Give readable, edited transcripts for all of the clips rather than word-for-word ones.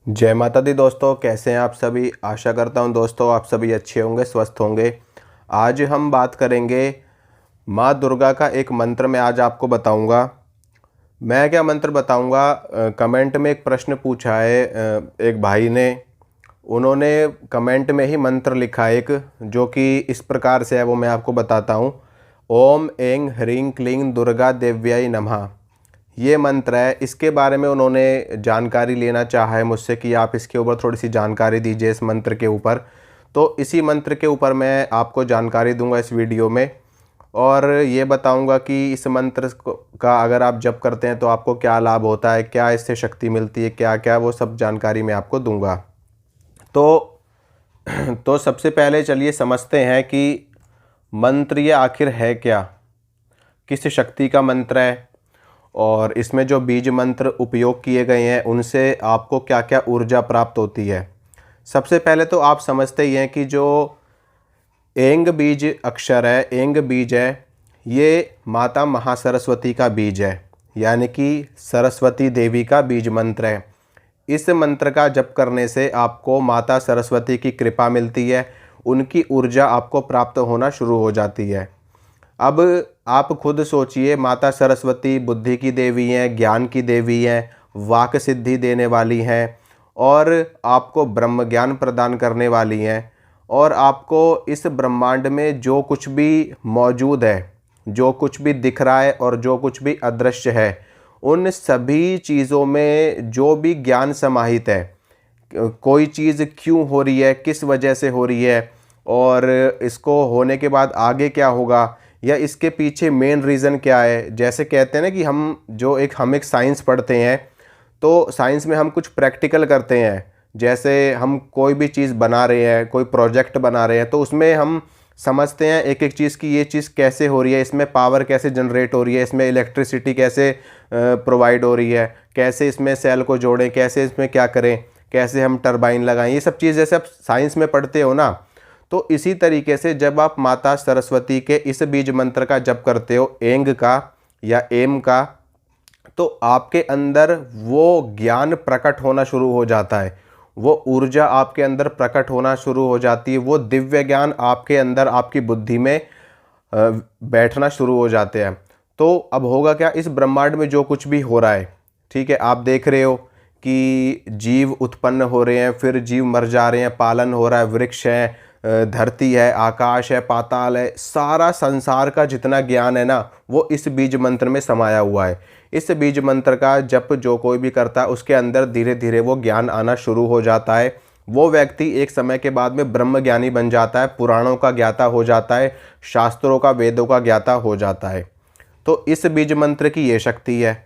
जय माता दी दोस्तों, कैसे हैं आप सभी। आशा करता हूं दोस्तों आप सभी अच्छे होंगे, स्वस्थ होंगे। आज हम बात करेंगे माँ दुर्गा का एक मंत्र मैं आज आपको बताऊंगा। मैं क्या मंत्र बताऊंगा, कमेंट में एक प्रश्न पूछा है एक भाई ने। उन्होंने कमेंट में ही मंत्र लिखा एक, जो कि इस प्रकार से है, वो मैं आपको बताता हूँ। ओम ऐं ह्रीं क्लीं दुर्गा देव्याय नमः। ये मंत्र है। इसके बारे में उन्होंने जानकारी लेना चाहा है मुझसे कि आप इसके ऊपर थोड़ी सी जानकारी दीजिए इस मंत्र के ऊपर। तो इसी मंत्र के ऊपर मैं आपको जानकारी दूंगा इस वीडियो में, और ये बताऊंगा कि इस मंत्र का अगर आप जप करते हैं तो आपको क्या लाभ होता है, क्या इससे शक्ति मिलती है, क्या क्या वो सब जानकारी मैं आपको दूंगा। तो तो सबसे पहले चलिए समझते हैं कि मंत्र ये आखिर है क्या, किस शक्ति का मंत्र है, और इसमें जो बीज मंत्र उपयोग किए गए हैं उनसे आपको क्या क्या ऊर्जा प्राप्त होती है। सबसे पहले तो आप समझते ही हैं कि जो एंग बीज अक्षर है, एंग बीज है, ये माता महासरस्वती का बीज है, यानी कि सरस्वती देवी का बीज मंत्र है। इस मंत्र का जप करने से आपको माता सरस्वती की कृपा मिलती है, उनकी ऊर्जा आपको प्राप्त होना शुरू हो जाती है। अब आप खुद सोचिए, माता सरस्वती बुद्धि की देवी हैं, ज्ञान की देवी हैं, वाक सिद्धि देने वाली हैं, और आपको ब्रह्म ज्ञान प्रदान करने वाली हैं। और आपको इस ब्रह्मांड में जो कुछ भी मौजूद है, जो कुछ भी दिख रहा है और जो कुछ भी अदृश्य है, उन सभी चीज़ों में जो भी ज्ञान समाहित है, कोई चीज़ क्यों हो रही है, किस वजह से हो रही है, और इसको होने के बाद आगे क्या होगा, या इसके पीछे मेन रीज़न क्या है। जैसे कहते हैं ना कि हम एक साइंस पढ़ते हैं, तो साइंस में हम कुछ प्रैक्टिकल करते हैं। जैसे हम कोई भी चीज़ बना रहे हैं, कोई प्रोजेक्ट बना रहे हैं, तो उसमें हम समझते हैं एक एक चीज़ की ये चीज़ कैसे हो रही है, इसमें पावर कैसे जनरेट हो रही है, इसमें इलेक्ट्रिसिटी कैसे प्रोवाइड हो रही है, कैसे इसमें सेल को जोड़ें, कैसे इसमें क्या करें, कैसे हम टरबाइन लगाएं, ये सब चीज़ जैसे आप साइंस में पढ़ते हो ना। तो इसी तरीके से जब आप माता सरस्वती के इस बीज मंत्र का जप करते हो, एंग का या एम का, तो आपके अंदर वो ज्ञान प्रकट होना शुरू हो जाता है, वो ऊर्जा आपके अंदर प्रकट होना शुरू हो जाती है, वो दिव्य ज्ञान आपके अंदर, आपकी बुद्धि में बैठना शुरू हो जाते हैं। तो अब होगा क्या, इस ब्रह्मांड में जो कुछ भी हो रहा है, ठीक है, आप देख रहे हो कि जीव उत्पन्न हो रहे हैं, फिर जीव मर जा रहे हैं, पालन हो रहा है, वृक्ष है, धरती है, आकाश है, पाताल है, सारा संसार का जितना ज्ञान है ना, वो इस बीज मंत्र में समाया हुआ है। इस बीज मंत्र का जप जो कोई भी करता है, उसके अंदर धीरे धीरे वो ज्ञान आना शुरू हो जाता है। वो व्यक्ति एक समय के बाद में ब्रह्म ज्ञानी बन जाता है, पुराणों का ज्ञाता हो जाता है, शास्त्रों का, वेदों का ज्ञाता हो जाता है। तो इस बीज मंत्र की ये शक्ति है।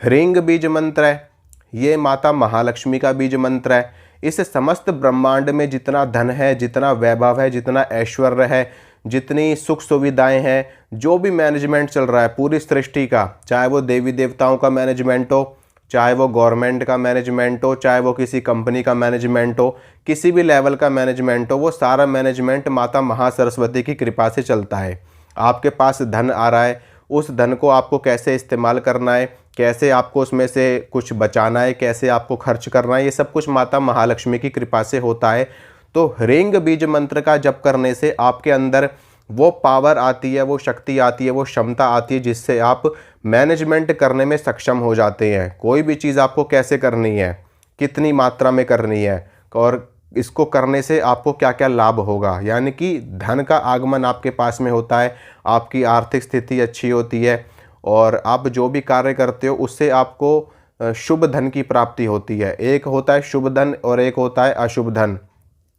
ह्रींग बीज मंत्र है, ये माता महालक्ष्मी का बीज मंत्र है। इस समस्त ब्रह्मांड में जितना धन है, जितना वैभव है, जितना ऐश्वर्य है, जितनी सुख सुविधाएं हैं, जो भी मैनेजमेंट चल रहा है पूरी सृष्टि का, चाहे वो देवी देवताओं का मैनेजमेंट हो, चाहे वो गवर्नमेंट का मैनेजमेंट हो, चाहे वो किसी कंपनी का मैनेजमेंट हो, किसी भी लेवल का मैनेजमेंट हो, वो सारा मैनेजमेंट माता महासरस्वती की कृपा से चलता है। आपके पास धन आ रहा है, उस धन को आपको कैसे इस्तेमाल करना है, कैसे आपको उसमें से कुछ बचाना है, कैसे आपको खर्च करना है, ये सब कुछ माता महालक्ष्मी की कृपा से होता है। तो ह्रींग बीज मंत्र का जप करने से आपके अंदर वो पावर आती है, वो शक्ति आती है, वो क्षमता आती है, जिससे आप मैनेजमेंट करने में सक्षम हो जाते हैं। कोई भी चीज़ आपको कैसे करनी है, कितनी मात्रा में करनी है, और इसको करने से आपको क्या क्या लाभ होगा, यानी कि धन का आगमन आपके पास में होता है, आपकी आर्थिक स्थिति अच्छी होती है, और आप जो भी कार्य करते हो उससे आपको शुभ धन की प्राप्ति होती है। एक होता है शुभ धन और एक होता है अशुभ धन,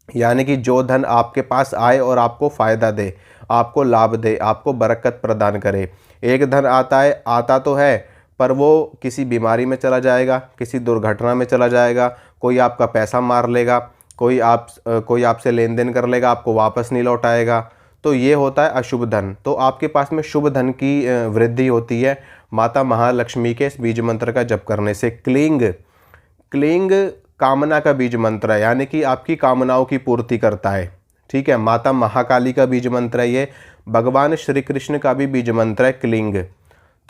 यानी कि जो धन आपके पास आए और आपको फ़ायदा दे, आपको लाभ दे, आपको बरकत प्रदान करे। एक धन आता है, आता तो है, पर वो किसी बीमारी में चला जाएगा, किसी दुर्घटना में चला जाएगा, कोई आपका पैसा मार लेगा, कोई आपसे लेन देन कर लेगा, आपको वापस नहीं लौटाएगा। तो ये होता है अशुभ धन। तो आपके पास में शुभ धन की वृद्धि होती है माता महालक्ष्मी के इस बीज मंत्र का जप करने से। क्लींग, क्लींग कामना का बीज मंत्र है, यानी कि आपकी कामनाओं की पूर्ति करता है। ठीक है, माता महाकाली का बीज मंत्र है ये, भगवान श्री कृष्ण का भी बीज मंत्र है क्लींग।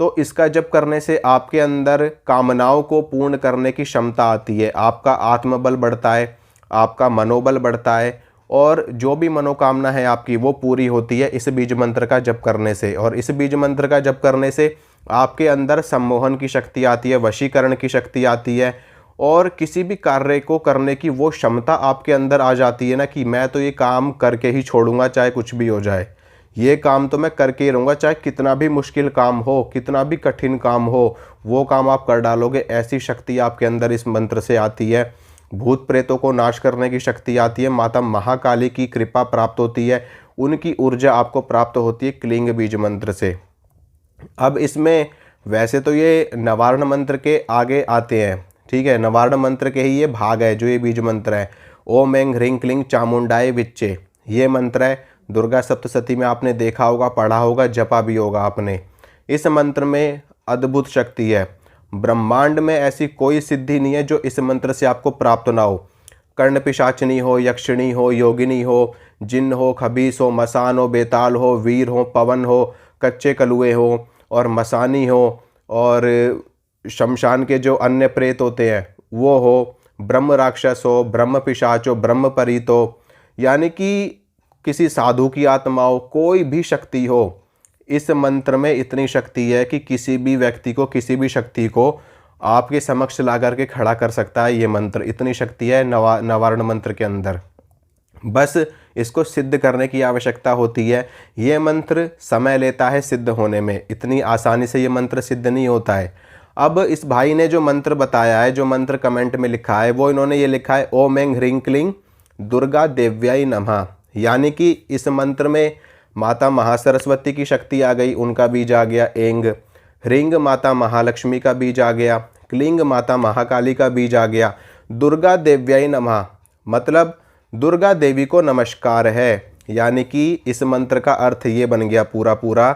तो इसका जप करने से आपके अंदर कामनाओं को पूर्ण करने की क्षमता आती है, आपका आत्मबल बढ़ता है, आपका मनोबल बढ़ता है और जो भी मनोकामना है आपकी वो पूरी होती है इस बीज मंत्र का जप करने से। और इस बीज मंत्र का जप करने से आपके अंदर सम्मोहन की शक्ति आती है, वशीकरण की शक्ति आती है और किसी भी कार्य को करने की वो क्षमता आपके अंदर आ जाती है ना कि मैं तो ये काम करके ही छोड़ूंगा, चाहे कुछ भी हो जाए, ये काम तो मैं करके ही रहूँगा, चाहे कितना भी मुश्किल काम हो, कितना भी कठिन काम हो, वो काम आप कर डालोगे। ऐसी शक्ति आपके अंदर इस मंत्र से आती है। भूत प्रेतों को नाश करने की शक्ति आती है, माता महाकाली की कृपा प्राप्त होती है, उनकी ऊर्जा आपको प्राप्त होती है क्लिंग बीज मंत्र से। अब इसमें वैसे तो ये नवारण मंत्र के आगे आते हैं, ठीक है, नवारण मंत्र के ही ये भाग है जो ये बीज मंत्र है। ओम ऐं ह्रीं क्लीं चामुंडाय विच्चे, ये मंत्र है। दुर्गा सप्तशती में आपने देखा होगा, पढ़ा होगा, जपा भी होगा आपने। इस मंत्र में अद्भुत शक्ति है, ब्रह्मांड में ऐसी कोई सिद्धि नहीं है जो इस मंत्र से आपको प्राप्त ना हो। कर्ण पिशाचनी हो, यक्षिणी हो, योगिनी हो, जिन्न हो, खबीस हो, मसान हो, बेताल हो, वीर हो, पवन हो, कच्चे कलुए हो और मसानी हो और शमशान के जो अन्य प्रेत होते हैं वो हो, ब्रह्म राक्षस हो, ब्रह्म पिशाच हो, ब्रह्म परीत हो, यानी कि किसी साधु की आत्मा हो, कोई भी शक्ति हो, इस मंत्र में इतनी शक्ति है कि किसी भी व्यक्ति को, किसी भी शक्ति को आपके समक्ष ला करके खड़ा कर सकता है ये मंत्र। इतनी शक्ति है नवारण मंत्र के अंदर। बस इसको सिद्ध करने की आवश्यकता होती है। ये मंत्र समय लेता है सिद्ध होने में, इतनी आसानी से ये मंत्र सिद्ध नहीं होता है। अब इस भाई ने जो मंत्र बताया है, जो मंत्र कमेंट में लिखा है, वो इन्होंने ये लिखा है ओम ऐं ह्रीं क्लीं दुर्गा देव्याय नमः, यानी कि इस मंत्र में माता महासरस्वती की शक्ति आ गई, उनका बीज आ गया एंग, ह्रींग माता महालक्ष्मी का बीज आ गया, क्लींग माता महाकाली का बीज आ गया, दुर्गा देव्याय नमः मतलब दुर्गा देवी को नमस्कार है। यानी कि इस मंत्र का अर्थ ये बन गया पूरा पूरा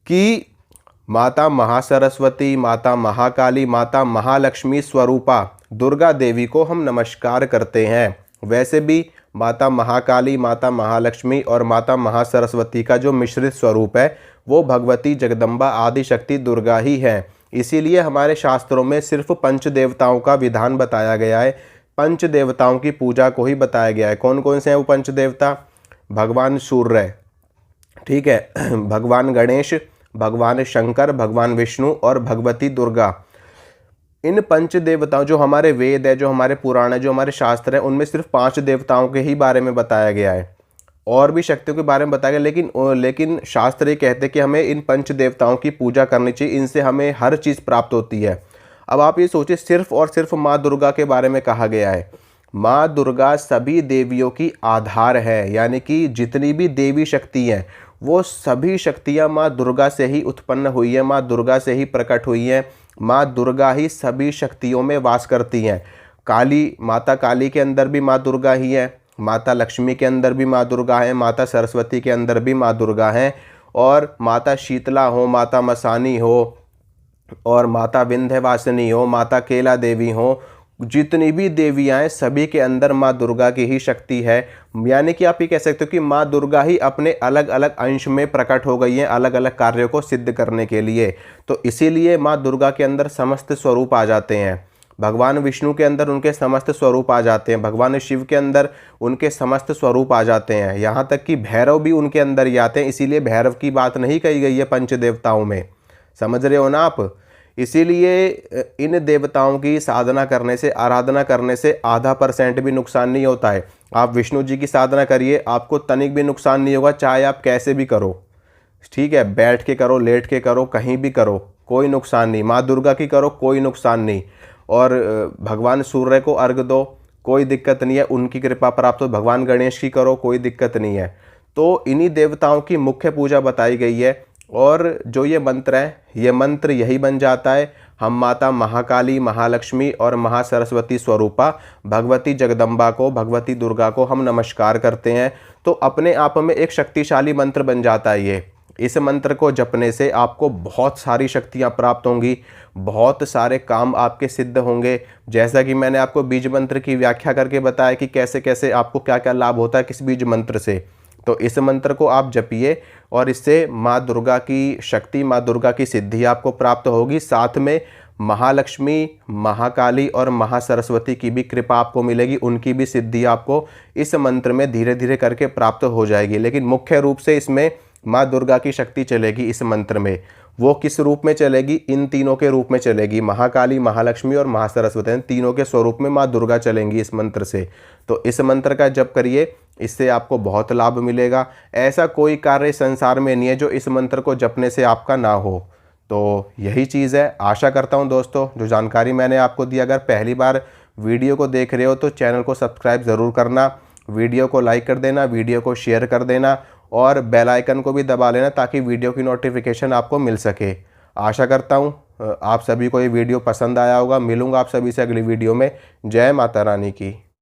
कि माता महासरस्वती, माता महाकाली, माता महालक्ष्मी स्वरूपा दुर्गा देवी को हम नमस्कार करते हैं। वैसे भी माता महाकाली, माता महालक्ष्मी और माता महासरस्वती का जो मिश्रित स्वरूप है वो भगवती जगदम्बा आदि शक्ति दुर्गा ही है। इसीलिए हमारे शास्त्रों में सिर्फ पंच देवताओं का विधान बताया गया है, पंच देवताओं की पूजा को ही बताया गया है। कौन कौन से हैं वो पंच देवता? भगवान सूर्य, ठीक है, भगवान गणेश, भगवान शंकर, भगवान विष्णु और भगवती दुर्गा। इन पंच देवताओं, जो हमारे वेद है, जो हमारे पुराण है, जो हमारे शास्त्र हैं, उनमें सिर्फ 5 देवताओं के ही बारे में बताया गया है, और भी शक्तियों के बारे में बताया गया। लेकिन शास्त्र ये कहते हैं कि हमें इन पंच देवताओं की पूजा करनी चाहिए, इनसे हमें हर चीज़ प्राप्त होती है। अब आप ये सोचिए, सिर्फ और सिर्फ माँ दुर्गा के बारे में कहा गया है। माँ दुर्गा सभी देवियों की आधार है, यानी कि जितनी भी देवी शक्ति हैं वो सभी शक्तियाँ माँ दुर्गा से ही उत्पन्न हुई है, माँ दुर्गा से ही प्रकट हुई हैं। माँ दुर्गा ही सभी शक्तियों में वास करती हैं। काली, माता काली के अंदर भी माँ दुर्गा ही है, माता लक्ष्मी के अंदर भी माँ दुर्गा है, माता सरस्वती के अंदर भी माँ दुर्गा हैं, और माता शीतला हो, माता मसानी हो और माता विंध्यवासिनी हो, माता केला देवी हो, जितनी भी देवियाँ हैं सभी के अंदर माँ दुर्गा की ही शक्ति है। यानी कि आप ये कह सकते हो कि माँ दुर्गा ही अपने अलग अलग अंश में प्रकट हो गई हैं अलग अलग कार्यों को सिद्ध करने के लिए। तो इसीलिए माँ दुर्गा के अंदर समस्त स्वरूप आ जाते हैं। भगवान विष्णु के अंदर उनके समस्त स्वरूप आ जाते हैं, भगवान शिव के अंदर उनके समस्त स्वरूप आ जाते हैं, यहाँ तक कि भैरव भी उनके अंदर ही आते हैं। इसीलिए भैरव की बात नहीं कही गई है पंच देवताओं में, समझ रहे हो ना आप। इसीलिए इन देवताओं की साधना करने से, आराधना करने से आधा % भी नुकसान नहीं होता है। आप विष्णु जी की साधना करिए, आपको तनिक भी नुकसान नहीं होगा, चाहे आप कैसे भी करो, ठीक है, बैठ के करो, लेट के करो, कहीं भी करो, कोई नुकसान नहीं। माँ दुर्गा की करो, कोई नुकसान नहीं। और भगवान सूर्य को अर्घ दो, कोई दिक्कत नहीं है, उनकी कृपा प्राप्त हो। भगवान गणेश की करो, कोई दिक्कत नहीं है। तो इन्हीं देवताओं की मुख्य पूजा बताई गई है। और जो ये मंत्र है, ये मंत्र यही बन जाता है, हम माता महाकाली, महालक्ष्मी और महासरस्वती स्वरूपा भगवती जगदम्बा को, भगवती दुर्गा को हम नमस्कार करते हैं। तो अपने आप में एक शक्तिशाली मंत्र बन जाता है ये। इस मंत्र को जपने से आपको बहुत सारी शक्तियाँ प्राप्त होंगी, बहुत सारे काम आपके सिद्ध होंगे। जैसा कि मैंने आपको बीज मंत्र की व्याख्या करके बताया कि कैसे कैसे आपको क्या क्या लाभ होता है किस बीज मंत्र से। तो इस मंत्र को आप जपिए, और इससे माँ दुर्गा की शक्ति, माँ दुर्गा की सिद्धि आपको प्राप्त होगी। साथ में महालक्ष्मी, महाकाली और महासरस्वती की भी कृपा आपको मिलेगी, उनकी भी सिद्धि आपको इस मंत्र में धीरे धीरे करके प्राप्त हो जाएगी। लेकिन मुख्य रूप से इसमें माँ दुर्गा की शक्ति चलेगी इस मंत्र में। वो किस रूप में चलेगी? इन तीनों के रूप में चलेगी, महाकाली, महालक्ष्मी और महासरस्वती, इन तीनों के स्वरूप में माँ दुर्गा चलेंगी इस मंत्र से। तो इस मंत्र का जप करिए, इससे आपको बहुत लाभ मिलेगा। ऐसा कोई कार्य संसार में नहीं है जो इस मंत्र को जपने से आपका ना हो। तो यही चीज़ है। आशा करता हूँ दोस्तों जो जानकारी मैंने आपको दी, अगर पहली बार वीडियो को देख रहे हो तो चैनल को सब्सक्राइब ज़रूर करना, वीडियो को लाइक कर देना, वीडियो को शेयर कर देना और बेल आइकन को भी दबा लेना ताकि वीडियो की नोटिफिकेशन आपको मिल सके। आशा करता हूँ आप सभी को ये वीडियो पसंद आया होगा। मिलूँगा आप सभी से अगली वीडियो में। जय माता रानी की।